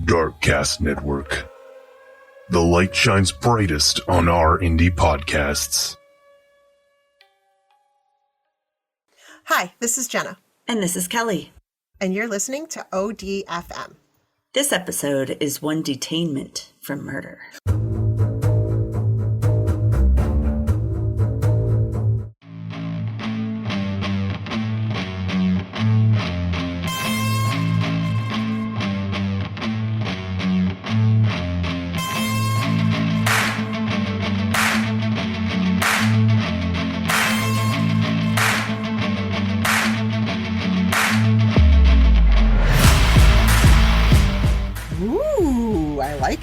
Darkcast Network. The light shines brightest on our indie podcasts. Hi, this is Jenna. And this is Kelly. And you're listening to ODFM. This episode is one detainment from murder.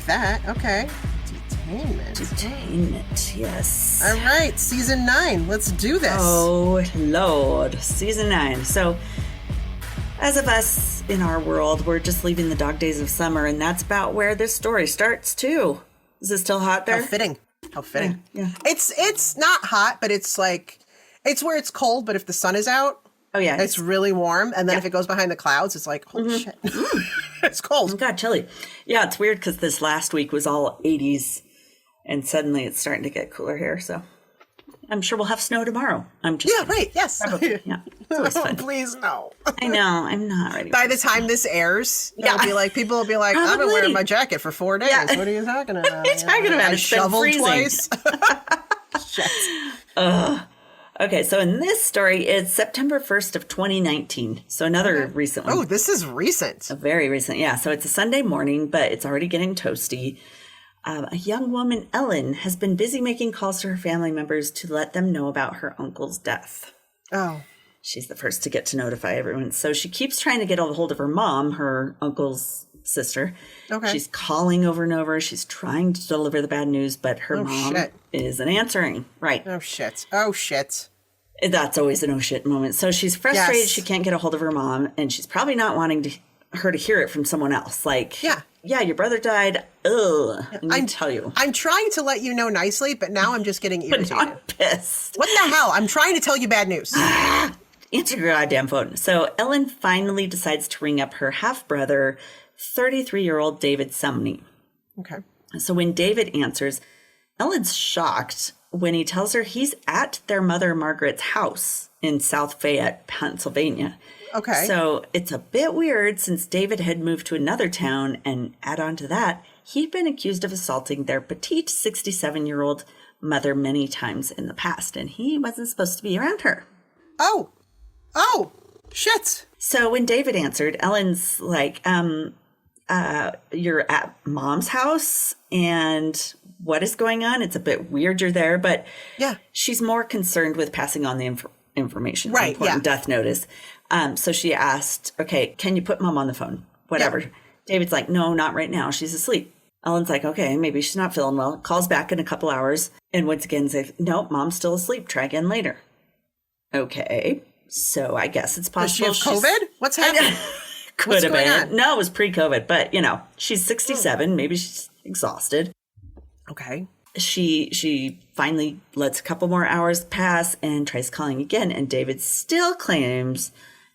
That. Okay. Detainment, yes. All right, season 9. Let's do this. Oh, Lord. Season 9. So, as of us in our world, we're just leaving the dog days of summer, and that's about where this story starts, too. Is it still hot there? How fitting. How fitting. Yeah. It's not hot, but it's like, it's where it's cold, but if the sun is out, oh yeah, it's really warm. And then if it goes behind the clouds, it's like, holy shit. It's cold. Oh, God, chilly. Yeah, it's weird because this last week was all 80s and suddenly it's starting to get cooler here. So I'm sure we'll have snow tomorrow. Right. Yes. Probably. Yeah. It's always fun. Please, no. I know. I'm not ready. By the time this airs, people will be like, Probably. I've been wearing my jacket for 4 days. Yeah. What are you talking about? What are you talking about? It's been freezing. Twice. Shit. Okay, so in this story, it's September 1st of 2019. So another recent one. Oh, this is recent. A very recent, yeah. So it's a Sunday morning, but it's already getting toasty. A young woman, Ellen, has been busy making calls to her family members to let them know about her uncle's death. Oh. She's the first to get to notify everyone. So she keeps trying to get a hold of her mom, her uncle's sister. Okay. She's calling over and over. She's trying to deliver the bad news, but her mom isn't answering. Right. Oh, shit. Oh, shit. That's always an oh shit moment. So she's frustrated. Yes. She can't get a hold of her mom, and she's probably not wanting her to hear it from someone else. Like, yeah, your brother died. Ugh. I tell you. I'm trying to let you know nicely, but now I'm just getting irritated. But I'm pissed. What the hell? I'm trying to tell you bad news. Answer your goddamn phone. So Ellen finally decides to ring up her half-brother, 33-year-old David Sumney. Okay. So when David answers, Ellen's shocked when he tells her he's at their mother Margaret's house in South Fayette, Pennsylvania. Okay. So it's a bit weird since David had moved to another town, and add on to that, he'd been accused of assaulting their petite 67-year-old mother many times in the past, and he wasn't supposed to be around her. Oh, shit. So when David answered, Ellen's like, you're at mom's house, and what is going on? It's a bit weird you're there, but she's more concerned with passing on the information. Right, important death notice. So she asked, okay, can you put mom on the phone? Whatever. Yeah. David's like, no, not right now. She's asleep. Ellen's like, okay, maybe she's not feeling well. Calls back in a couple hours. And once again says, nope, mom's still asleep. Try again later. Okay. So I guess it's possible. Does she have COVID? What's happening? Could have been. No, it was pre-COVID. But, she's 67. Maybe she's exhausted. Okay. She finally lets a couple more hours pass and tries calling again. And David still claims,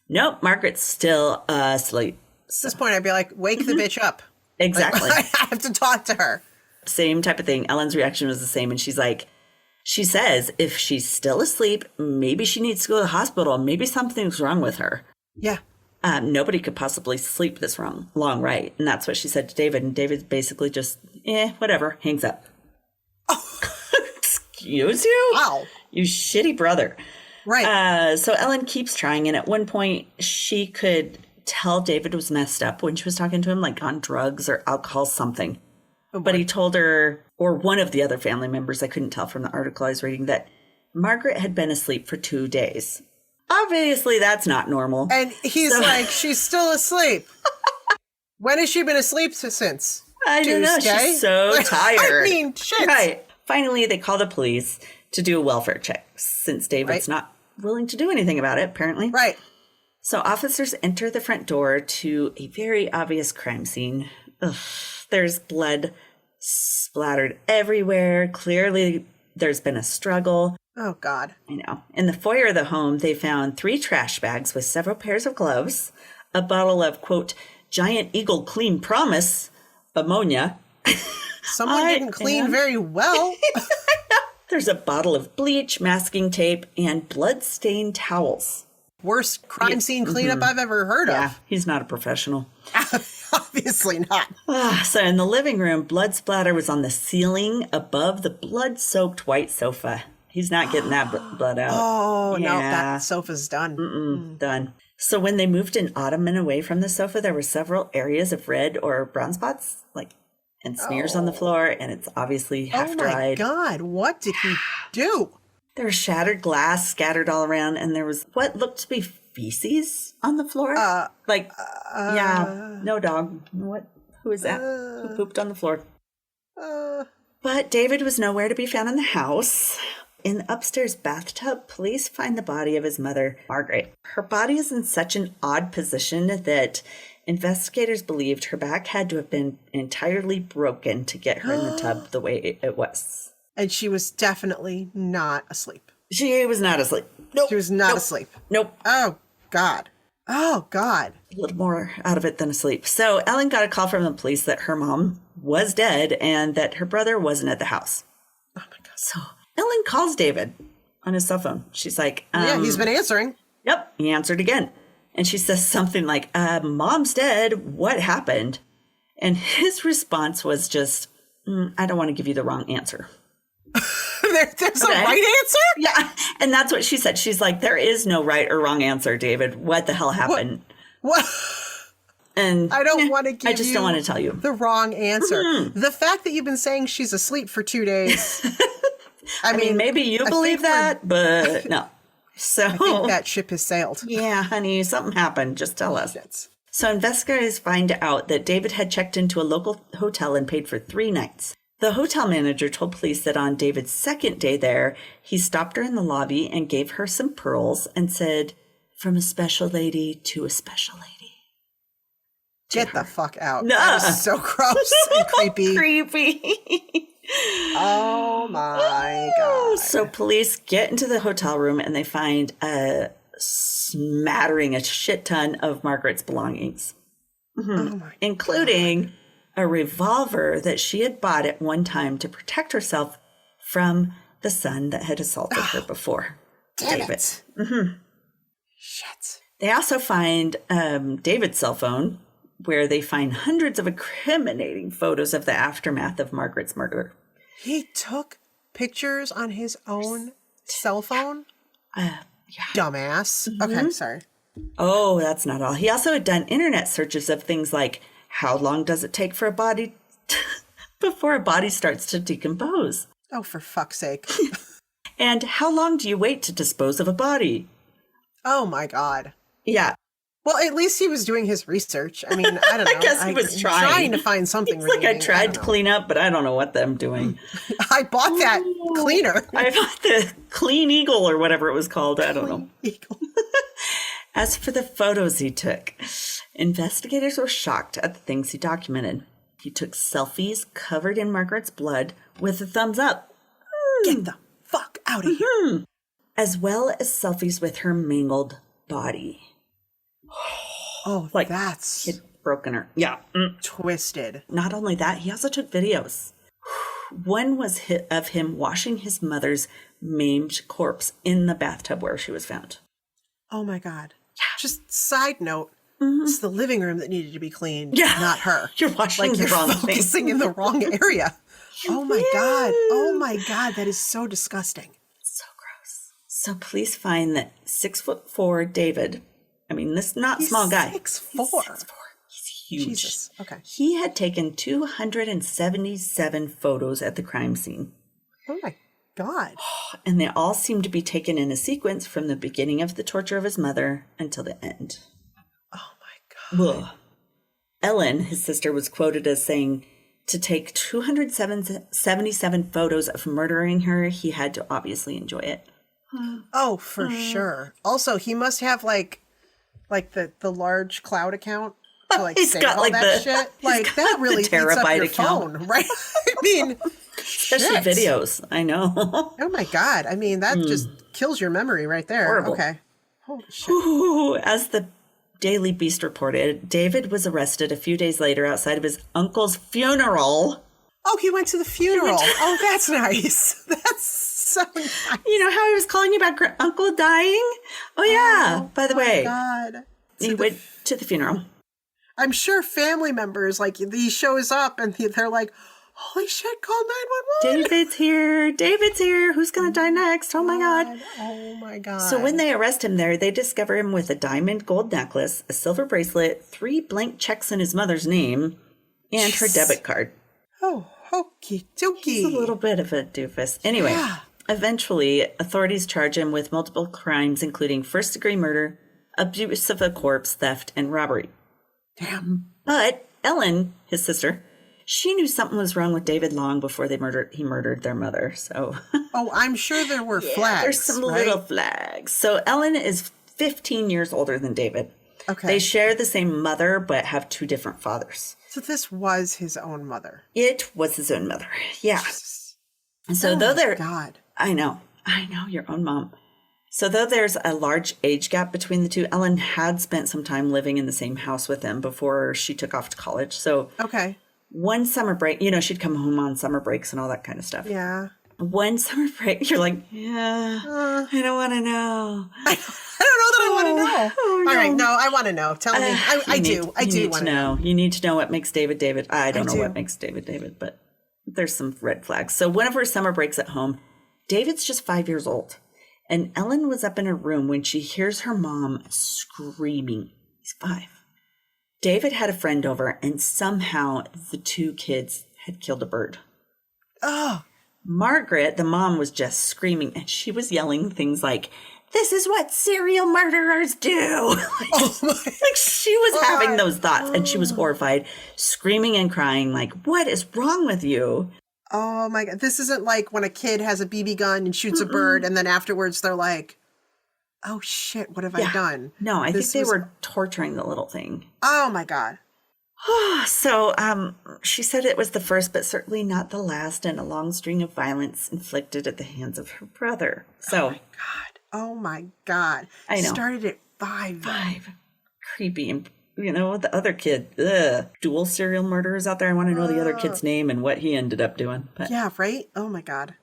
nope, Margaret's still asleep. At this point, I'd be like, wake the bitch up. Exactly. Like, I have to talk to her. Same type of thing. Ellen's reaction was the same. And she's like, she says if she's still asleep, maybe she needs to go to the hospital. Maybe something's wrong with her. Yeah. Nobody could possibly sleep this long, right? And that's what she said to David. And David basically just, whatever, hangs up. Oh. Excuse you? Wow. You shitty brother. Right. So Ellen keeps trying. And at one point, she could tell David was messed up when she was talking to him, like on drugs or alcohol, something. Oh, but he told her, or one of the other family members, I couldn't tell from the article I was reading, that Margaret had been asleep for 2 days. Obviously, that's not normal. And he's like, she's still asleep. When has she been asleep since? I don't know. She's so tired. I mean, shit. Right. Finally, they call the police to do a welfare check since David's not willing to do anything about it, apparently. Right. So officers enter the front door to a very obvious crime scene. Ugh, there's blood splattered everywhere. Clearly, there's been a struggle. Oh, God. I know. In the foyer of the home, they found 3 trash bags with several pairs of gloves, a bottle of, quote, giant eagle clean promise ammonia. Someone didn't clean very well. There's a bottle of bleach, masking tape, and blood-stained towels. Worst crime scene cleanup I've ever heard Yeah, of. he's not a professional. Obviously not. So in the living room, blood splatter was on the ceiling above the blood-soaked white sofa. He's not getting that blood out. Oh, no, that sofa's done. Done. So when they moved an ottoman away from the sofa, there were several areas of red or brown spots, and smears on the floor, and it's obviously half-dried. Oh, my God. What did he do? There was shattered glass scattered all around, and there was what looked to be feces on the floor. No dog. What? Who is that? Who pooped on the floor? But David was nowhere to be found in the house. In the upstairs bathtub, police find the body of his mother, Margaret. Her body is in such an odd position that investigators believed her back had to have been entirely broken to get her in the tub the way it was. And she was definitely not asleep. She was not asleep. Nope. She was not asleep. Nope. Oh, God. Oh, God. A little more out of it than asleep. So Ellen got a call from the police that her mom was dead and that her brother wasn't at the house. Oh, my God. So Ellen calls David on his cell phone. She's like, yeah, he's been answering. Yep. He answered again. And she says something like, Mom's dead. What happened? And his response was just, I don't want to give you the wrong answer. There's a right answer? Yeah. And that's what she said. She's like, there is no right or wrong answer, David. What the hell happened? What? And I don't want to give you I just don't want to tell you the wrong answer. The fact that you've been saying she's asleep for 2 days. I mean, maybe you believe that, but no. So I think that ship has sailed. Yeah, honey, something happened. Just tell us. So investigators find out that David had checked into a local hotel and paid for 3 nights. The hotel manager told police that on David's second day there, he stopped her in the lobby and gave her some pearls and said, from a special lady to a special lady. Get the fuck out. No. That is so gross and creepy. Creepy. Oh my God. So police get into the hotel room and they find a shit ton of Margaret's belongings, including a revolver that she had bought at one time to protect herself from the son that had assaulted her before. David. Shit. They also find David's cell phone, where they find hundreds of incriminating photos of the aftermath of Margaret's murder. He took pictures on his own cell phone? Yeah. Dumbass. Okay, sorry. Oh, that's not all. He also had done internet searches of things like, how long does it take for a body before a body starts to decompose? Oh, for fuck's sake. And how long do you wait to dispose of a body? Oh my God. Yeah. Well, at least he was doing his research. I mean, I don't know. I guess he was trying to find something. It's like I tried to clean up, but I don't know what I'm doing. I bought that cleaner. I bought the Clean Eagle or whatever it was called. I don't know. Eagle. As for the photos he took, investigators were shocked at the things he documented. He took selfies covered in Margaret's blood with a thumbs up. Get the fuck out of here. As well as selfies with her mangled body. Oh, Like that's he'd broken her. Yeah. twisted. Not only that, he also took videos. One was of him washing his mother's maimed corpse in the bathtub where she was found. Oh my God. Yeah. Just side note. It's the living room that needed to be cleaned, not her. You're washing the you're wrong thing. focusing in the wrong area. Oh my God. Oh my God. That is so disgusting. So gross. So police find that 6'4" David, I mean, this not He's small guy. 6'4". He's huge. Jesus. Okay. He had taken 277 photos at the crime scene. Oh my God. And they all seem to be taken in a sequence from the beginning of the torture of his mother until the end. Oh my God. Ugh. Ellen, his sister, was quoted as saying, to take 277 photos of murdering her, he had to obviously enjoy it. Oh, for sure. Also, he must have like the large cloud account to like He's save got, all like, that the- shit. he's Like got that really the eats up terabyte your account. phone, right? I mean, Especially shit. videos. I know. Oh my God. I mean, that just kills your memory right there. Horrible. Okay. Holy shit. Ooh, as the Daily Beast reported, David was arrested a few days later outside of his uncle's funeral. Oh, he went to the funeral. Oh, that's nice. That's so nice. You know how he was calling you about uncle dying? Oh, yeah. By the way, God. he went to the funeral. I'm sure family members, like, he shows up and they're like, holy shit, call 911. David's here. Who's going to die next? Oh, my God. Oh, my God. So when they arrest him there, they discover him with a diamond gold necklace, a silver bracelet, 3 blank checks in his mother's name, and her debit card. Oh, hokey dokey. He's a little bit of a doofus. Anyway, eventually, authorities charge him with multiple crimes, including first-degree murder, abuse of a corpse, theft, and robbery. Damn. But Ellen, his sister, she knew something was wrong with David long before he murdered their mother. So, oh, I'm sure there were flags. There's some little flags. So Ellen is 15 years older than David. Okay. They share the same mother, but have 2 different fathers. So this was his own mother. It was his own mother. Yeah. Jesus. And so though they're, God. I know, your own mom. So though there's a large age gap between the 2, Ellen had spent some time living in the same house with him before she took off to college. So okay. One summer break, she'd come home on summer breaks and all that kind of stuff. Yeah. One summer break, you're like, I don't want to know. I don't know that I want to know. Oh, no. All right, no, I want to know. Tell me. I do want to know. You need to know what makes David David. I don't know what makes David David, but there's some red flags. So one of her summer breaks at home, David's just 5 years old. And Ellen was up in her room when she hears her mom screaming. He's 5. David had a friend over, and somehow the 2 kids had killed a bird. Oh. Margaret, the mom, was just screaming, and she was yelling things like, "This is what serial murderers do." Like she was having those thoughts, and she was horrified, screaming and crying like, "What is wrong with you?" Oh my God. This isn't like when a kid has a BB gun and shoots a bird, and then afterwards they're like, oh shit, what have I done? No, I think they were torturing the little thing. Oh my God. So she said it was the first, but certainly not the last in a long string of violence inflicted at the hands of her brother. So, Oh my God. I know. Started at 5. 5. Creepy. And, the other kid, dual serial murderers out there. I want to know the other kid's name and what he ended up doing. But, yeah, right? Oh my God.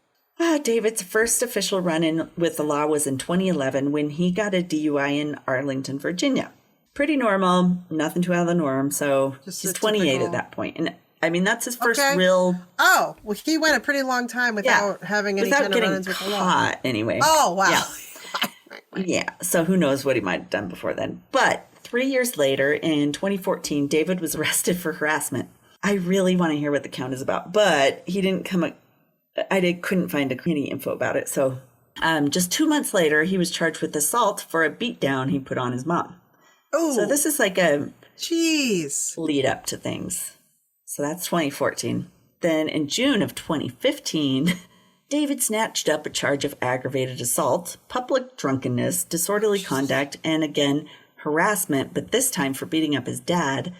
David's first official run-in with the law was in 2011 when he got a DUI in Arlington, Virginia. Pretty normal, nothing too out of the norm. So he's 28 at that point. And I mean, that's his first real... Oh, well, he went a pretty long time without having any kind of run-ins with the law. Anyway. Oh, wow. Yeah. Yeah, so who knows what he might have done before then. But 3 years later, in 2014, David was arrested for harassment. I really want to hear what the count is about, but he didn't come... couldn't find any info about it. So just 2 months later, he was charged with assault for a beatdown he put on his mom. Oh, so this is like a lead up to things. So that's 2014. Then in June of 2015, David snatched up a charge of aggravated assault, public drunkenness, disorderly conduct, and again, harassment, but this time for beating up his dad,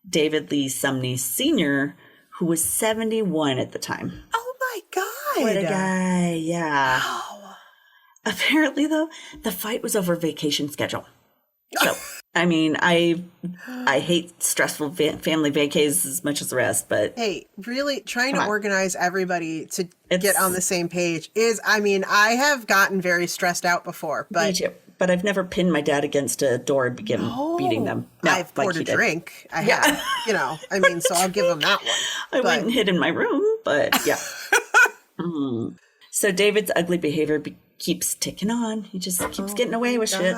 David Lee Sumney Sr., who was 71 at the time. Oh my God. What a guy, yeah. Wow. Apparently, though, the fight was over vacation schedule. So, I mean, I hate stressful family vacays as much as the rest, but... Hey, really trying to organize everybody to get on the same page is, I mean, I have gotten very stressed out before, but... But I've never pinned my dad against a door and began beating them. No, I've poured a drink. I have, I mean, so I'll give him that one. I went and hid in my room, but yeah. So David's ugly behavior keeps ticking on. He just keeps getting away with shit.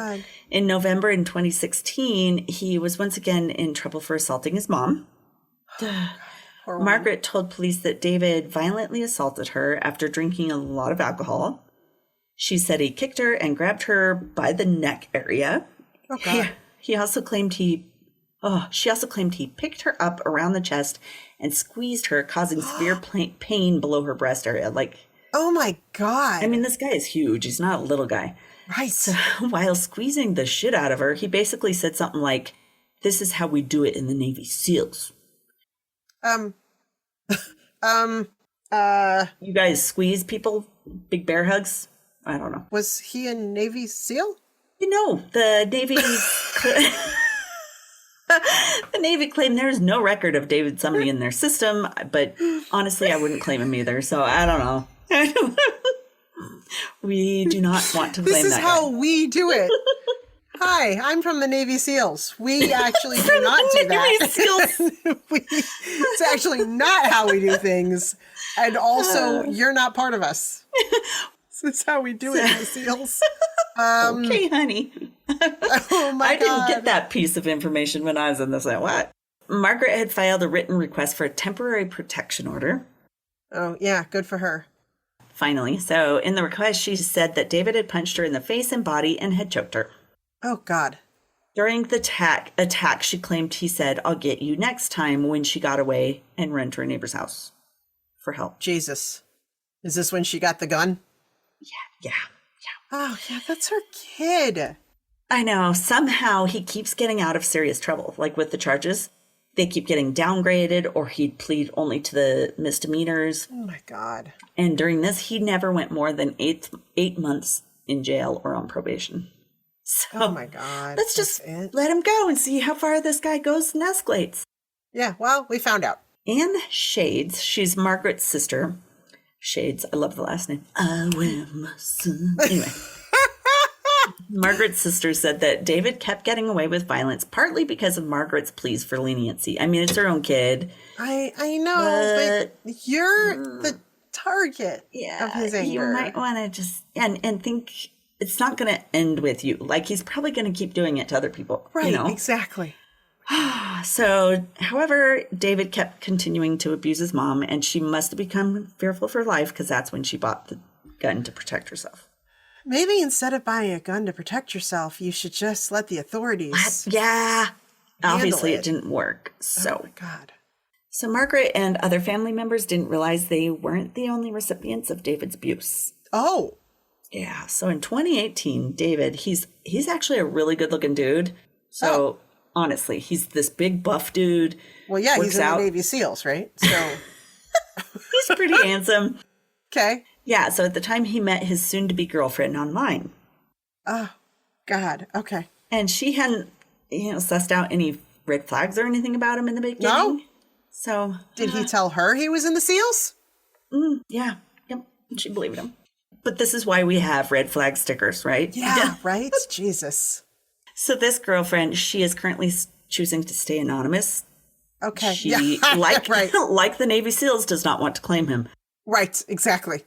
In November in 2016, he was once again in trouble for assaulting his mom. Margaret told police that David violently assaulted her after drinking a lot of alcohol. She said he kicked her and grabbed her by the neck area. Oh, God. She also claimed he picked her up around the chest and squeezed her, causing severe pain below her breast area. Oh my God. I mean, this guy is huge. He's not a little guy. Right. So while squeezing the shit out of her, he basically said something like, "This is how we do it in the Navy SEALs." You guys squeeze people? Big bear hugs? I don't know. Was he a Navy SEAL? The Navy... The Navy claimed there's no record of David Sumney in their system, but honestly, I wouldn't claim him either, so I don't know. We do not want to claim that This is how guy. we do it. Hi, I'm from the Navy SEALs. We actually do not do that. It's actually not how we do things. And also, you're not part of us. This is how we do it in the SEALs. Okay, honey. Oh my I didn't God. get that piece of information when I was in this. Like, what? Margaret had filed a written request for a temporary protection order. Oh, yeah, good for her. Finally. So in the request, she said that David had punched her in the face and body and had choked her. Oh, God. During the attack, she claimed he said, "I'll get you next time," when she got away and ran to her neighbor's house for help. Jesus. Is this when she got the gun? Yeah. Oh, yeah, that's her kid. I know. Somehow he keeps getting out of serious trouble. Like with the charges, they keep getting downgraded, or he'd plead only to the misdemeanors. Oh, my God. And during this, he never went more than eight months in jail or on probation. So Oh, my God. let's just That's it? let him go and see how far this guy goes and escalates. Yeah, well, we found out. Anne Shades, she's Margaret's sister. Shades, I love the last name. I wear my son. Anyway. Margaret's sister said that David kept getting away with violence partly because of Margaret's pleas for leniency. I mean, it's her own kid. I know, but you're the target of his anger. You might want to just and think it's not going to end with you. Like, he's probably going to keep doing it to other people. Right, You know? exactly. So, however, David kept continuing to abuse his mom, and she must have become fearful for life because that's when she bought the gun to protect herself. Maybe instead of buying a gun to protect yourself, you should just let the authorities. Yeah. Obviously, it. it didn't work. So, Oh, my God. So Margaret and other family members didn't realize they weren't the only recipients of David's abuse. Oh. Yeah. So in 2018, David, he's actually a really good looking dude. So honestly, he's this big buff dude. Well, yeah, he's works in out. the Navy SEALs, right? So, He's pretty handsome. okay. Yeah. So at the time he met his soon to be girlfriend online, Oh, God. Okay. and she hadn't, sussed out any red flags or anything about him in the beginning. No? So Did he tell her he was in the SEALs? yeah. Yep. She believed him. But this is why we have red flag stickers, right? Yeah, right? Jesus. So this girlfriend, she is currently choosing to stay anonymous. Okay. She, yeah. like, right. like the Navy SEALs, does not want to claim him. Right. Exactly.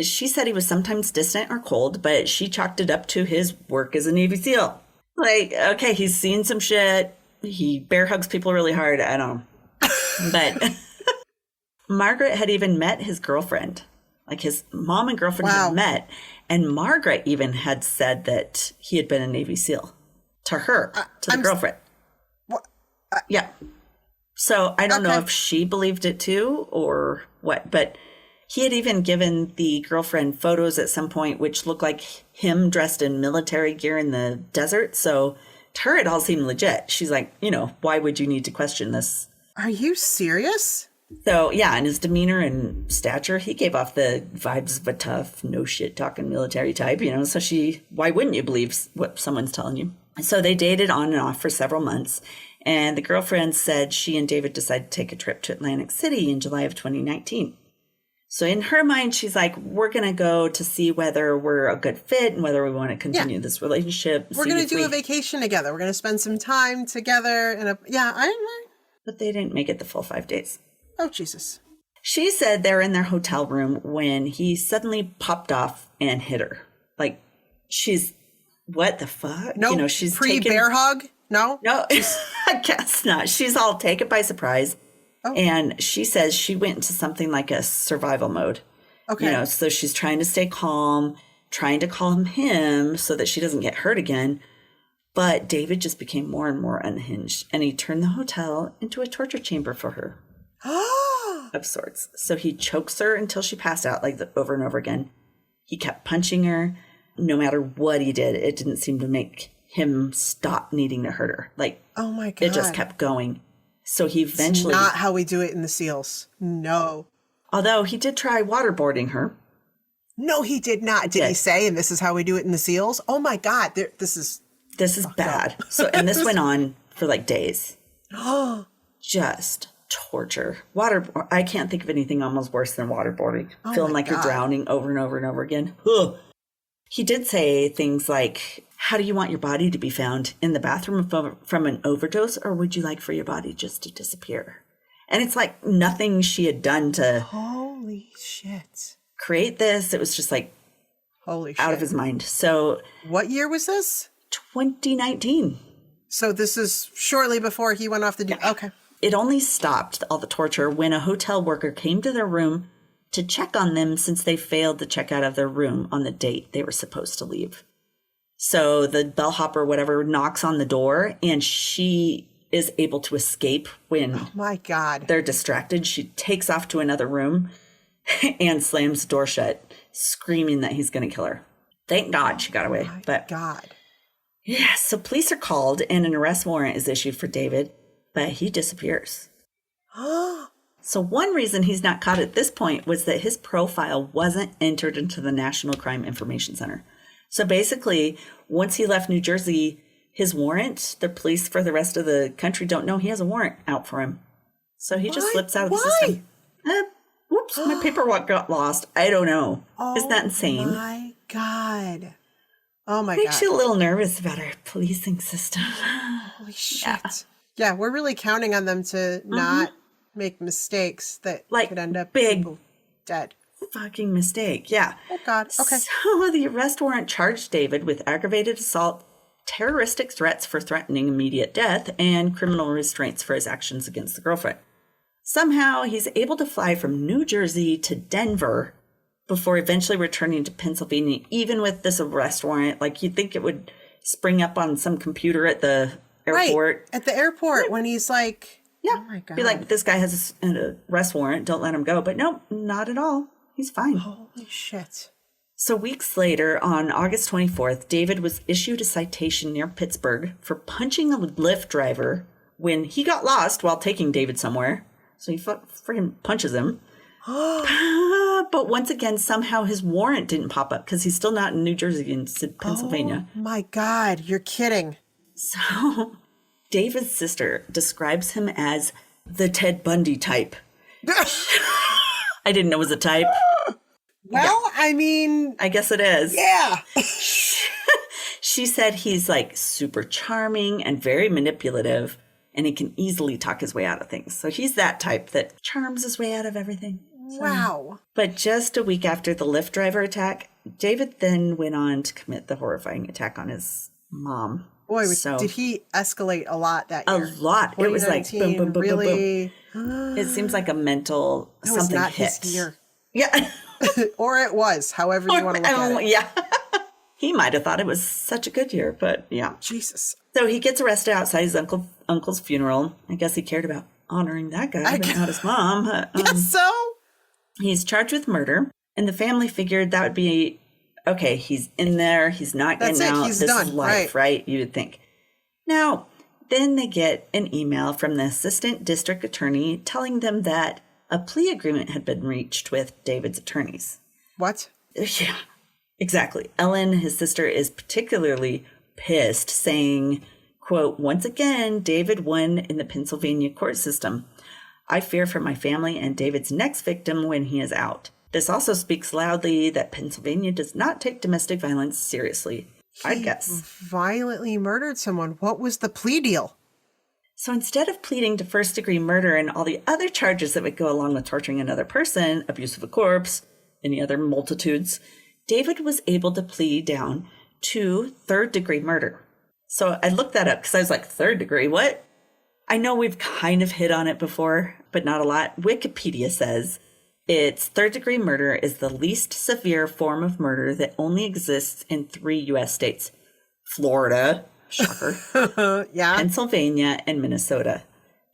She said he was sometimes distant or cold, but she chalked it up to his work as a Navy SEAL. Like, okay, he's seen some shit. He bear hugs people really hard. I don't know. But Margaret had even met his girlfriend. Like, his mom and girlfriend Wow. had met. And Margaret even had said that he had been a Navy SEAL to her, to the girlfriend. What? Yeah. So I don't know Okay. if she believed it too or what, but he had even given the girlfriend photos at some point which looked like him dressed in military gear in the desert. So to her, it all seemed legit. She's like, why would you need to question this? Are you serious? So yeah, and his demeanor and stature, he gave off the vibes of a tough, no shit talking military type, so why wouldn't you believe what someone's telling you? So they dated on and off for several months. And the girlfriend said she and David decided to take a trip to Atlantic City in July of 2019. So in her mind, she's like, we're going to go to see whether we're a good fit and whether we want to continue this relationship. We're going to do a vacation together. We're going to spend some time together. But they didn't make it the full 5 days. Oh, Jesus. She said they're in their hotel room when he suddenly popped off and hit her. Like, she's, what the fuck? No, she's pre-bear hug? No? No, I guess not. She's all taken by surprise. Oh. And she says she went into something like a survival mode. Okay. So she's trying to stay calm, trying to calm him so that she doesn't get hurt again. But David just became more and more unhinged. And he turned the hotel into a torture chamber for her. Of sorts. So he chokes her until she passed out, over and over again. He kept punching her. No matter what he did, it didn't seem to make him stop needing to hurt her. Oh my God. It just kept going. So he eventually... It's not how we do it in the SEALs. No. Although he did try waterboarding her. No, he did not. Did he say, and this is how we do it in the SEALs? Oh my God. This is bad. So, and this went on for like days. Just torture. I can't think of anything almost worse than waterboarding. Feeling like you're drowning over and over and over again. Ugh. He did say things like, how do you want your body to be found? In the bathroom from an overdose, or would you like for your body just to disappear? And it's like nothing she had done to holy shit create this. It was just like holy shit. Out of his mind. So what year was this? 2019. So this is shortly before he went off the duty. Okay. It only stopped all the torture when a hotel worker came to their room to check on them since they failed to check out of their room on the date they were supposed to leave. So the bellhop or whatever knocks on the door, and she is able to escape when oh my God. They're distracted. She takes off to another room and slams the door shut, screaming that he's going to kill her. Thank God she got away. My but God. Yeah, so police are called and an arrest warrant is issued for David, but he disappears. So one reason he's not caught at this point was that his profile wasn't entered into the National Crime Information Center. So basically, once he left New Jersey, his warrant, the police for the rest of the country don't know he has a warrant out for him. So he just slips out of the system. Whoops, my paperwork got lost. I don't know. Isn't that insane? Oh my God. Oh my Makes you a little nervous about our policing system. Holy shit. Yeah, we're really counting on them to not make mistakes that could end up people dead. Fucking mistake. Yeah. Oh God. Okay. So the arrest warrant charged David with aggravated assault, terroristic threats for threatening immediate death, and criminal restraints for his actions against the girlfriend. Somehow he's able to fly from New Jersey to Denver before eventually returning to Pennsylvania, even with this arrest warrant. Like, you'd think it would spring up on some computer at the airport. Right. At the airport when he's like, yeah. Oh my God. Be like, this guy has an arrest warrant. Don't let him go. But no, not at all. He's fine. Holy shit. So weeks later, on August 24th, David was issued a citation near Pittsburgh for punching a Lyft driver when he got lost while taking David somewhere. So he freaking punches him. But once again, somehow his warrant didn't pop up because he's still not in New Jersey, in Pennsylvania. Oh my God, you're kidding. So David's sister describes him as the Ted Bundy type. I didn't know it was a type. Well, I mean, I guess it is. Yeah. She said he's like super charming and very manipulative, and he can easily talk his way out of things. So he's that type that charms his way out of everything. So, wow. But just a week after the Lyft driver attack, David then went on to commit the horrifying attack on his mom. Boy, did he escalate a lot that year? A lot. It was like boom, boom, boom, really, boom, boom. It seems like a mental something was not hit. His year. Yeah. Or it was, however you want to look at it. Yeah. He might have thought it was such a good year, but yeah. Jesus. So he gets arrested outside his uncle's funeral. I guess he cared about honoring that guy, but not his mom. Guess so. He's charged with murder, and the family figured that would be, okay, he's in there, he's not getting out. He's this done. is life, right? You would think. Now, then they get an email from the assistant district attorney telling them that a plea agreement had been reached with David's attorneys. What? Yeah, exactly. Ellen, his sister, is particularly pissed, saying, quote, once again, David won in the Pennsylvania court system. I fear for my family and David's next victim when he is out. This also speaks loudly that Pennsylvania does not take domestic violence seriously, I guess. Violently murdered someone. What was the plea deal? So instead of pleading to first-degree murder and all the other charges that would go along with torturing another person, abuse of a corpse, any other multitudes, David was able to plead down to third-degree murder. So I looked that up because I was like, third degree, what? I know we've kind of hit on it before, but not a lot. Wikipedia says it's third-degree murder is the least severe form of murder that only exists in 3 U.S. states. Florida, shocker, yeah, Pennsylvania, and Minnesota.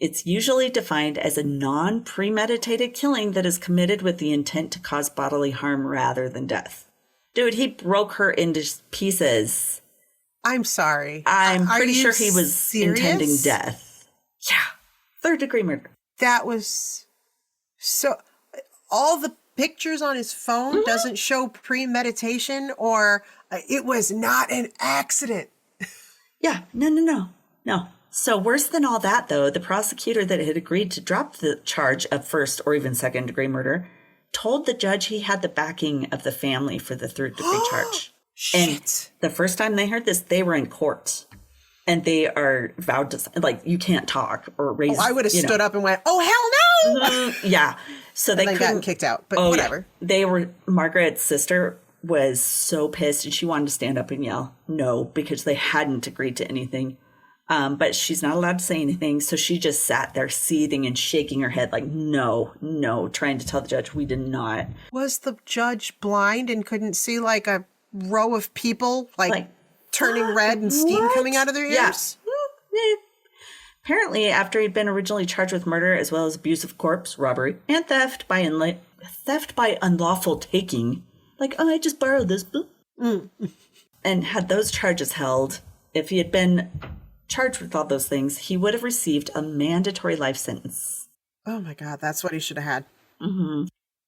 It's usually defined as a non-premeditated killing that is committed with the intent to cause bodily harm rather than death. Dude, he broke her into pieces. I'm sorry. I'm pretty sure he was serious? intending death. Yeah. Third-degree murder. That was so... All the pictures on his phone doesn't show premeditation or it was not an accident. Yeah. No. So worse than all that, though, the prosecutor that had agreed to drop the charge of first or even second degree murder told the judge he had the backing of the family for the third degree charge. Shit. And the first time they heard this, they were in court. And they are vowed to, like, you can't talk or raise. I would have stood up and went, "Oh, hell no!" Yeah. So they couldn't gotten kicked out, but whatever. Yeah. Margaret's sister was so pissed and she wanted to stand up and yell no because they hadn't agreed to anything. But she's not allowed to say anything. So she just sat there seething and shaking her head like, no, trying to tell the judge we did not. Was the judge blind and couldn't see like a row of people like turning red and steam coming out of their ears? Yeah. Apparently, after he'd been originally charged with murder as well as abuse of corpse, robbery, and theft by unlawful taking, like, I just borrowed this book, and had those charges held, if he had been charged with all those things, he would have received a mandatory life sentence. Oh my God, that's what he should have had. Mm-hmm.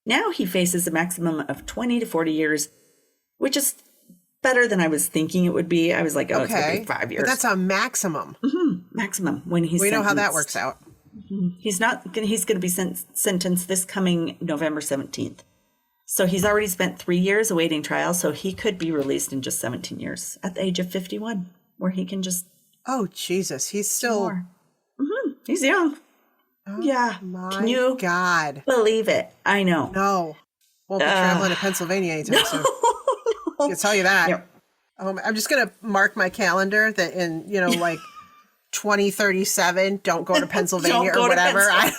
Now he faces a maximum of 20 to 40 years, which is better than I was thinking it would be. I was like, it's going to be 5 years. But that's a maximum. Mm-hmm. Maximum when he's sentenced. We know how that works out. Mm-hmm. He's going to be sentenced this coming November 17th. So he's already spent 3 years awaiting trial, so he could be released in just 17 years at the age of 51, where he can just... Oh, Jesus. He's still... Mm-hmm. He's young. Oh, yeah. Can you God. believe it? I know. No. Won't be traveling to Pennsylvania anytime soon. I can tell you that. Yep. I'm just going to mark my calendar that in, like 2037, don't go to Pennsylvania or whatever. I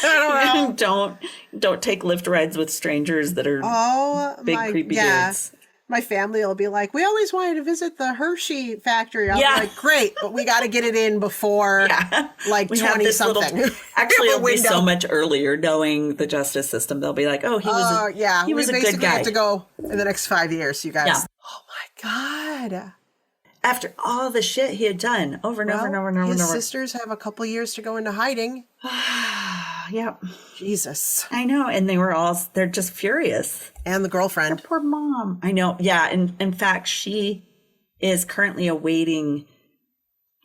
don't know. Don't take Lyft rides with strangers that are big creepy dudes. My family will be like, we always wanted to visit the Hershey factory. I'll be like, great, but we got to get it in before like 20 something. Actually, it'll be so much earlier knowing the justice system. They'll be like, oh, he was a good guy. Have to go in the next 5 years, you guys. Yeah. Oh my God. After all the shit he had done over and over and over and over. His sisters have a couple years to go into hiding. Yep. Jesus. I know. And they're just furious. And the girlfriend. Her poor mom. I know. Yeah. And in fact, she is currently awaiting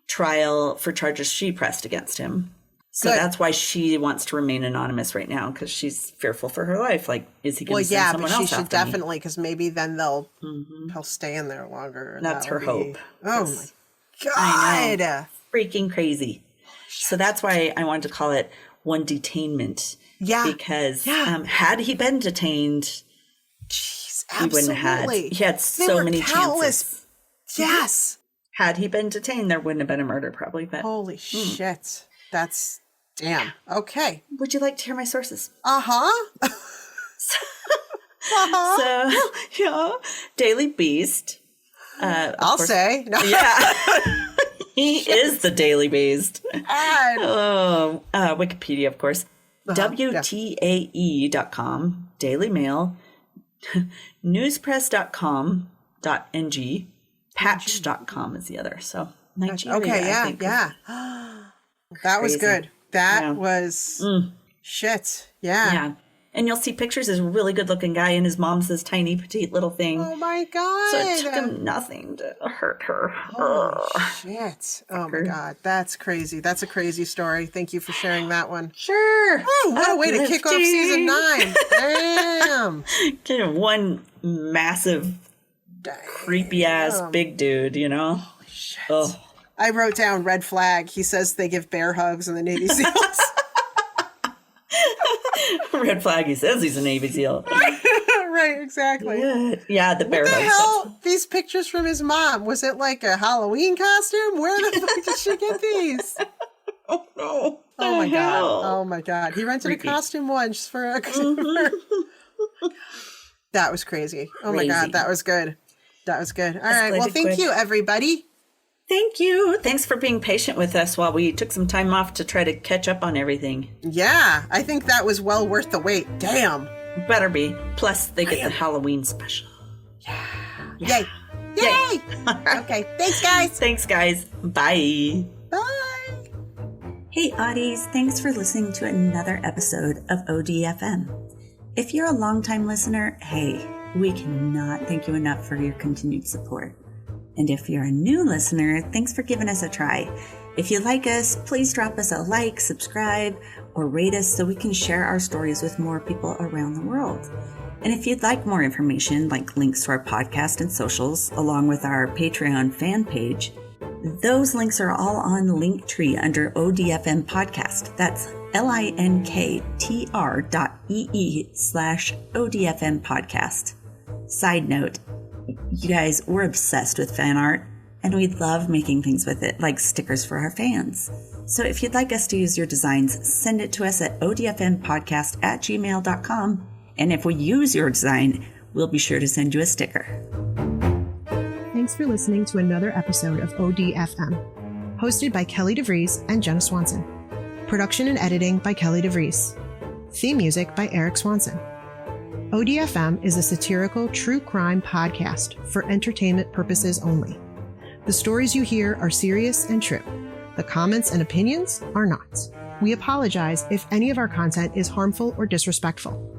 trial for charges she pressed against him. So that's why she wants to remain anonymous right now, because she's fearful for her life. Like, is he going to send someone else? Well, yeah, but she should definitely, because maybe then he'll stay in there longer. That's her hope. Oh my God. I know. Freaking crazy. So that's why I wanted to call it one detainment. Yeah. Because had he been detained, he wouldn't have had. He had so many chances. Yes. Had he been detained, there wouldn't have been a murder, probably. But holy shit. That's damn. Okay. Would you like to hear my sources? Uh-huh. So, yeah. Daily Beast. I'll say. No. Yeah. He is the Daily Beast. Wikipedia, of course. WTAE.com, Daily Mail, newspress.com.ng, patch.com is the other. So, Nigeria. Okay, yeah, yeah. That was good. That was shit. Yeah. Yeah. And you'll see pictures of a really good looking guy, and his mom's this tiny, petite little thing. Oh my God. So it took him nothing to hurt her. Oh, shit. Oh my God. That's crazy. That's a crazy story. Thank you for sharing that one. Sure. Oh, what a way to kick off season 9. Damn. Kind of one massive, creepy ass big dude, Holy shit. Oh. I wrote down red flag. He says they give bear hugs in the Navy SEALs. Red flag. He says he's a Navy SEAL. Right, exactly. Yeah, the bear hugs. What the hell? These pictures from his mom. Was it like a Halloween costume? Where the fuck did she get these? Oh, no. Oh, my God. Oh, my God. He rented a costume once for a... That was crazy. Oh, my God. That was good. That was good. All right. Well, thank you, everybody. Thank you. Thanks for being patient with us while we took some time off to try to catch up on everything. Yeah, I think that was well worth the wait. Damn. Better be. Plus, they get the Halloween special. Yeah. Yay. Yay. Okay. Thanks, guys. Thanks, guys. Bye. Bye. Hey, Oddies. Thanks for listening to another episode of ODFM. If you're a longtime listener, hey, we cannot thank you enough for your continued support. And if you're a new listener, thanks for giving us a try. If you like us, please drop us a like, subscribe, or rate us so we can share our stories with more people around the world. And if you'd like more information, like links to our podcast and socials, along with our Patreon fan page, those links are all on Linktree under ODFM Podcast. That's linktr.ee/ODFM Podcast. Side note, you guys, we're obsessed with fan art, and we love making things with it, like stickers for our fans. So if you'd like us to use your designs, send it to us at odfmpodcast@gmail.com. And if we use your design, we'll be sure to send you a sticker. Thanks for listening to another episode of ODFM, hosted by Kelly DeVries and Jenna Swanson. Production and editing by Kelly DeVries. Theme music by Eric Swanson. ODFM is a satirical true crime podcast for entertainment purposes only. The stories you hear are serious and true. The comments and opinions are not. We apologize if any of our content is harmful or disrespectful.